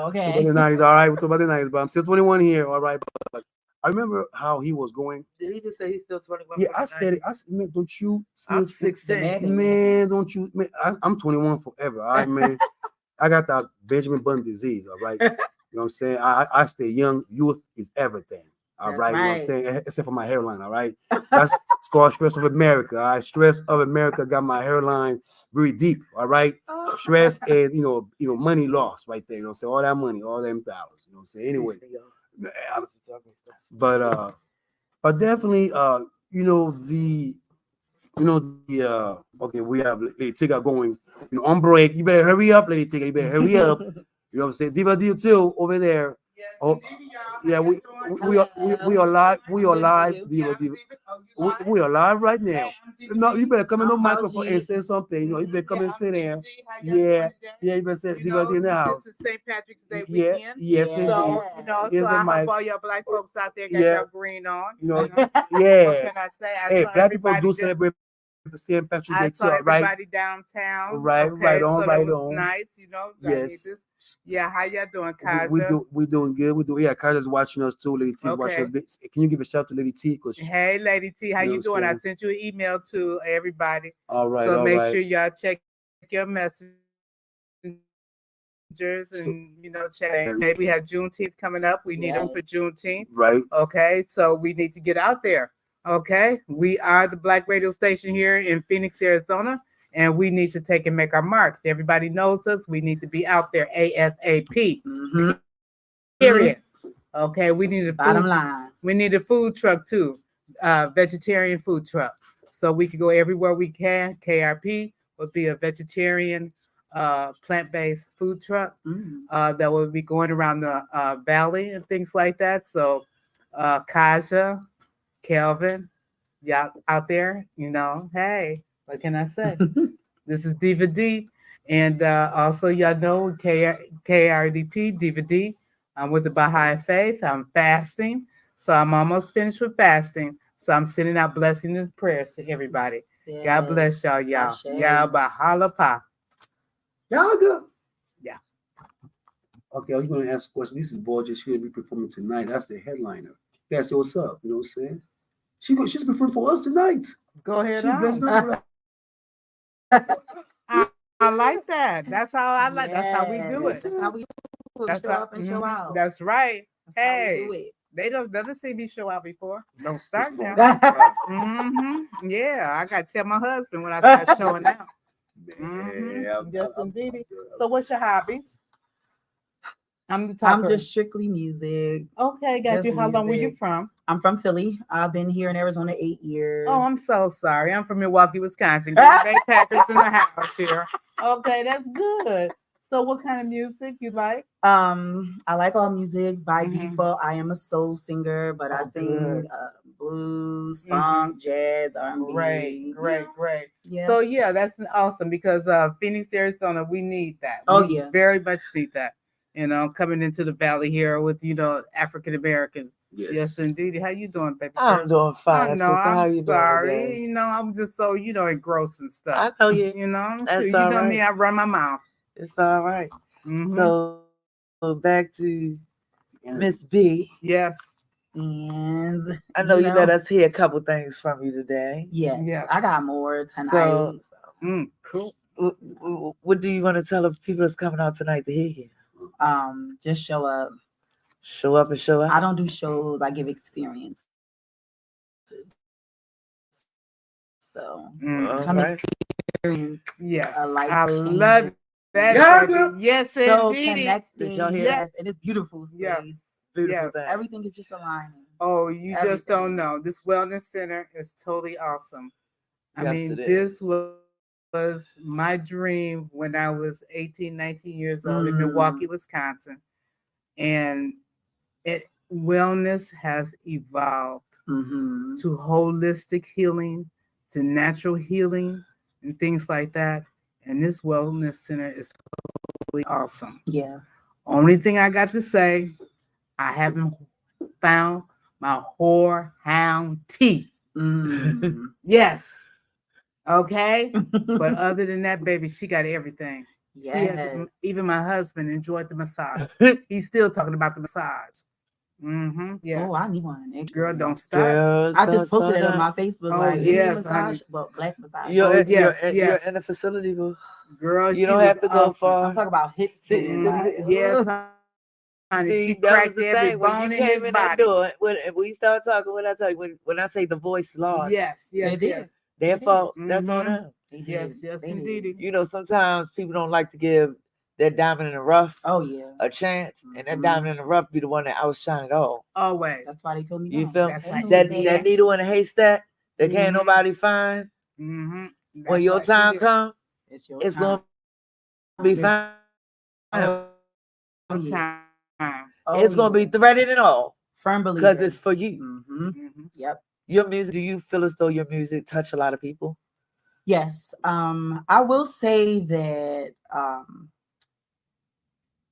okay. The 90s. All right, we're talking about the 90s, but I'm still 21 here. All right, but I remember how he was going. Did he just say he's still 21? Yeah, I said it. Man, don't you? I'm 16. Man, don't you? Man, I'm 21 forever. All right, man. I got that Benjamin Button disease. All right, you know what I'm saying? I stay young. Youth is everything. All right, you know what I'm saying? Except for my hairline. All right, it's called Stress of America. All right, Stress of America got my hairline very deep. All right, stress and money lost right there. You know what I'm saying? All that money, all them dollars. You know what I'm saying? Anyway. But definitely okay, we have Lady Tigger going on break. You better hurry up, Lady Tigger. You better hurry up. You know what I'm saying? Diva Deal too over there. Oh yeah, we are live. We are live. Diva. We are live right now. No, you better come in the microphone and say something. You better come and sit there. Yeah, you better say Diva in the house. It's St. Patrick's Day weekend. Yes, so so I hope all your black folks out there got your green on. Yeah. What can I say? Hey, black people do celebrate St. Patrick's Day too, right? Everybody downtown. Right on. Nice, Yes. Yeah, how y'all doing, Kaja? We're doing good. Kaja's watching us too. Lady T watching us. Can you give a shout out to Lady T? Hey, Lady T, how you doing? I sent you an email to everybody. All right. So make sure y'all check your messengers and check. Hey, we have Juneteenth coming up. We need them for Juneteenth. Right. Okay, so we need to get out there. Okay, we are the Black radio station here in Phoenix, Arizona. And we need to take and make our marks. Everybody knows us. We need to be out there ASAP. Period. Okay. We need bottom line. We need a food truck too, vegetarian food truck, so we can go everywhere we can. KRP would be a vegetarian plant-based food truck that will be going around the valley and things like that. So Kaja, Kelvin, y'all out there, hey, what can I say? This is Diva D. And also, y'all know KRDP, Diva D. I'm with the Baha'i Faith. I'm fasting. So I'm almost finished with fasting. So I'm sending out blessings and prayers to everybody. Yes. God bless y'all. Y'all bahala pa. Yaggah. Yeah. Okay, I'm going to ask a question. This is Borges. She'll be performing tonight. That's the headliner. Yeah, say what's up. You know what I'm saying? She's performing for us tonight. Go ahead. I like that. That's how I like. Yes. That's how we do it. That's how we do it. Show up and show out. That's right. That's how we do it. They never seen me show out before. Don't start now. Yeah, I got to tell my husband when I start showing out. Yes, indeed. So, what's your hobbies? I'm just strictly music. Okay, got you. How long were you from? I'm from Philly. I've been here in Arizona 8 years. Oh, I'm so sorry. I'm from Milwaukee, Wisconsin. Bay Packers in the house here. Okay, that's good. So what kind of music you like? I like all music. By default, I am a soul singer, but I sing blues, funk, jazz, R&B. Great. Yeah. So yeah, that's awesome because Phoenix, Arizona, we need that. We very much need that. Coming into the valley here with African Americans. Yes, indeed. How you doing, baby? I'm doing fine. I know. I'm sorry. I'm just so engrossed and stuff. I know you. That's you know me. I run my mouth. It's all right. So back to Miss B. Yes. And I know you let us hear a couple things from you today. Yes. I got more tonight. Cool. What do you want to tell the people that's coming out tonight to hear you? Just show up. Show up and show out. I don't do shows. I give experiences. So come experience. Yeah, a life. I love that. Yaggah. Yes, so indeed. Connecting. Yes, and it's beautiful. Yes, beautiful. Yes. Everything is just aligning. Oh, you just don't know. This wellness center is totally awesome. I mean, this was my dream when I was 18, 19 years old in Milwaukee, Wisconsin. And wellness has evolved to holistic healing, to natural healing, and things like that. And this wellness center is totally awesome. Yeah. Only thing I got to say, I haven't found my whorehound teeth. Yes. Okay. But other than that, baby, she got everything. Yes. Even my husband enjoyed the massage. He's still talking about the massage. Yeah. Oh, I need one. Girl, don't stop. I just posted it on my Facebook. Massage, but black massage. You're in a facility, boo. Girl, you don't have to go far. I'm talking about hips. Yes, honey. She cracked every bone in his body. When we start talking, when I tell you, when I say the voice lost. Yes. Their fault. That's on them. Yes, indeed. Sometimes people don't like to give that diamond in the rough a chance, and that diamond in the rough be the one that outshine it all. Always. That's why they told me. You feel me? That needle in a haystack that can't nobody find. When your time comes, it's gonna be fine. It's gonna be threaded and all. Firm believer. Because it's for you. Yep. Your music, do you feel as though your music touch a lot of people? Yes. I will say that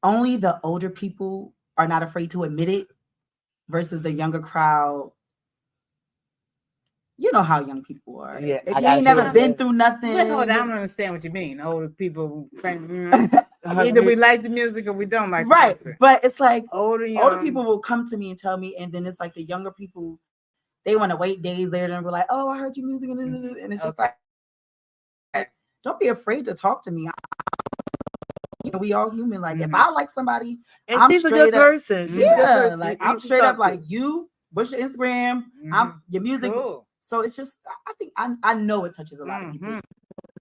only the older people are not afraid to admit it versus the younger crowd. You know how young people are. Yeah, if you ain't never been through nothing. I don't understand what you mean. Older people, either we like the music or we don't like the music. But it's like older people will come to me and tell me, and then it's like the younger people, they want to wait days later and be like, "Oh, I heard your music," and it's just like, don't be afraid to talk to me. We all human. Like if I like somebody, and she's a good person. She's a good person. Like I'm straight up like you. What's your Instagram? I'm your music. Cool. So it's just, I think I know it touches a lot of people.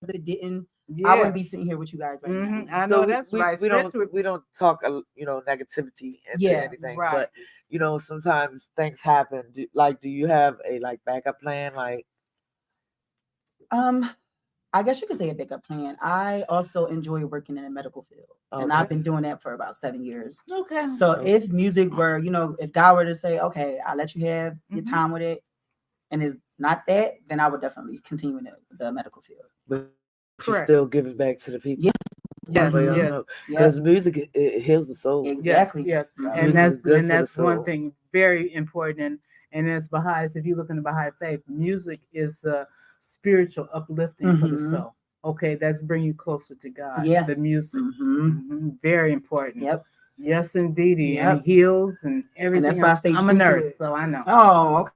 If it didn't, I wouldn't be sitting here with you guys right now. I know that's right. We don't talk, negativity into anything. Right. But sometimes things happen. Do you have a backup plan? I guess you could say a backup plan. I also enjoy working in the medical field, and I've been doing that for about 7 years. Okay. So if music were, if God were to say, okay, I'll let you have your time with it, and it's not that, then I would definitely continue in the medical field. But you still giving back to the people. Yeah. Yes, because music it heals the soul. Exactly. Yes. And that's one thing very important. And as Baha'is, if you look in the Baha'i faith, music is spiritual uplifting for the soul. Okay, that's bring you closer to God. Yeah. The music, very important. Yep. Yes, indeedy, and heals and everything. And that's why I stay I'm a nurse, so I know. Oh,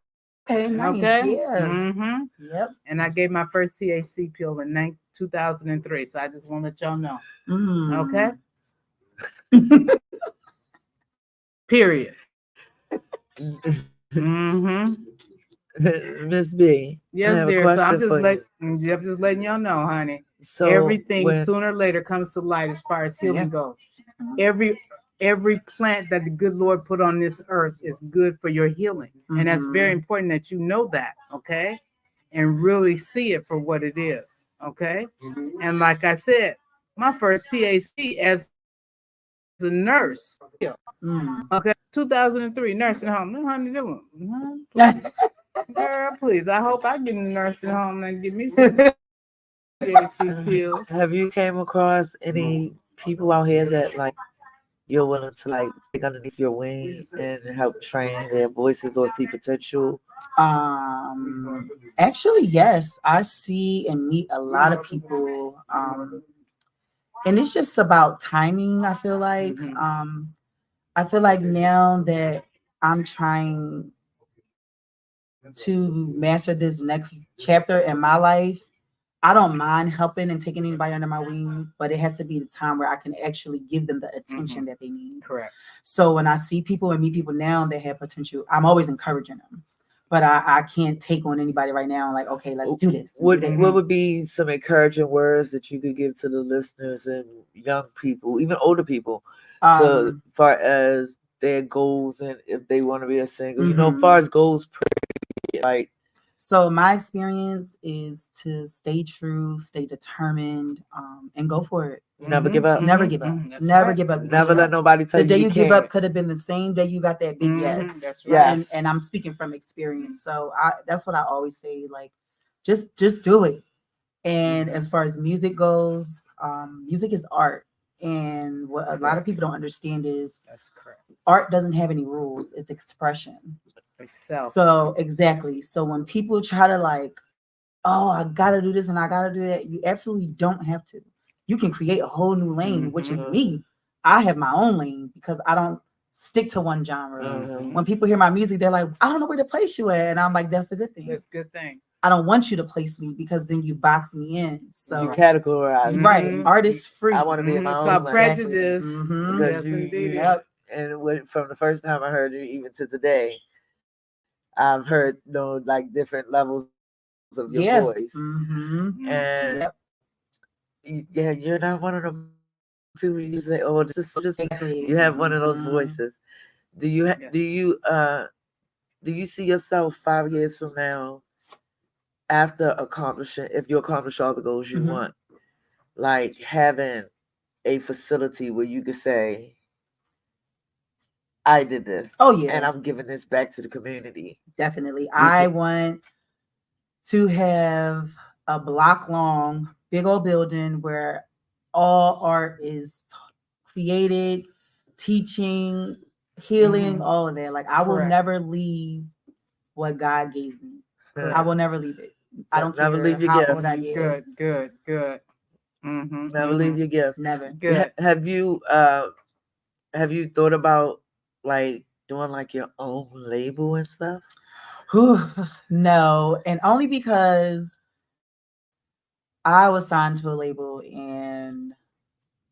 okay, nice. Okay. Yeah. Yep. And I gave my first THC pill in 2003, so I just want to let y'all know. Okay. Period. Miss B. Yes, dear. So I'm just letting y'all know, honey. So everything sooner or later comes to light as far as healing goes. Every plant that the good Lord put on this earth is good for your healing. And that's very important that you know that, okay? And really see it for what it is, okay? And like I said, my first THC as a nurse. Okay, 2003, nursing home. Honey, girl, please. I hope I get in the nursing home and give me some THC pills. Have you came across any people out here that like you're willing to like take underneath your wing and help train their voices or see potential? Actually, yes. I see and meet a lot of people. And it's just about timing, I feel like. I feel like now that I'm trying to master this next chapter in my life, I don't mind helping and taking anybody under my wing, but it has to be the time where I can actually give them the attention that they need. Correct. So when I see people and meet people now that have potential, I'm always encouraging them. But I can't take on anybody right now. Like, okay, let's do this. What would be some encouraging words that you could give to the listeners and young people, even older people, to far as their goals and if they want to be a singer? Far as goals, like. So my experience is to stay true, stay determined, and go for it. Never give up. Never give up. Never give up. Never let nobody tell you. The day you give up could have been the same day you got that big yes. That's right. And I'm speaking from experience. So that's what I always say. Like, just do it. And as far as music goes, music is art. And what a lot of people don't understand is that's correct. Art doesn't have any rules. It's expression. Itself. So exactly. So when people try to like, oh, I gotta do this and I gotta do that, you absolutely don't have to. You can create a whole new lane, which is me. I have my own lane because I don't stick to one genre. When people hear my music, they're like, I don't know where to place you at. And I'm like, that's a good thing. That's a good thing. I don't want you to place me because then you box me in. So you categorize. Right. Art is free. I want to be in my own lane. Prejudice. Because and from the first time I heard you, even to today, I've heard like different levels of your voice, and you're not one of them people you say, "Oh, this is just." You have one of those voices. Do you see yourself 5 years from now, after if you accomplish all the goals you want, like having a facility where you could say, I did this. Oh yeah. And I'm giving this back to the community. Definitely. I want to have a block long, big old building where all art is created, teaching, healing, all of that. Like I will never leave what God gave me. I will never leave it. I don't never care leave your how gift. old I get. Good. Never leave your gift. Never. Good. Have you thought about like doing like your own label and stuff? No, and only because I was signed to a label and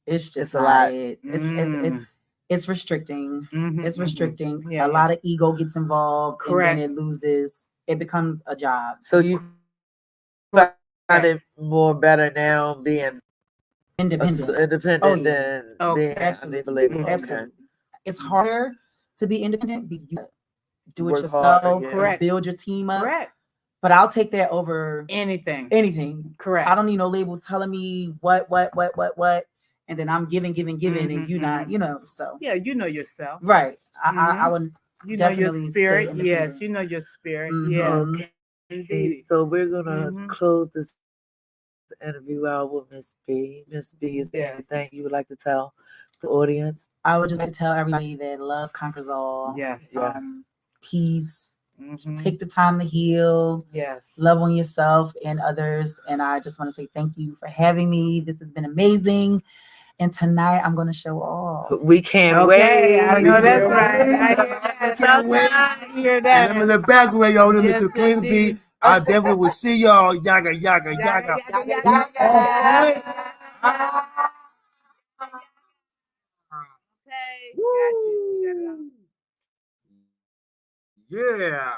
it's just a lot. It's restricting. It's restricting. A lot of ego gets involved. Correct. And then it loses. It becomes a job. So you find it more better now being independent than being under the label. Absolutely. It's harder to be independent because you do it Work yourself. harder, Build your team up. Correct. But I'll take that over anything. Correct. I don't need no label telling me what, and then I'm giving, and you not, so. Yeah, you know yourself. Right. I would you know your spirit. Yes, you know your spirit. Yes. Indeed. So we're gonna close this interview out with Miss B. Miss B, is there anything you would like to tell the audience? I would just like to tell everybody that love conquers all. Yes. Peace. Take the time to heal. Yes. Love on yourself and others. And I just want to say thank you for having me. This has been amazing. And tonight I'm going to show off. We can't wait. I know that's right. I can't wait. Hear that. And I'm in the background, y'all. Mr. Queen B. I definitely will see y'all. Yaggah, yaggah, yaggah. Okay. Got you. Yeah.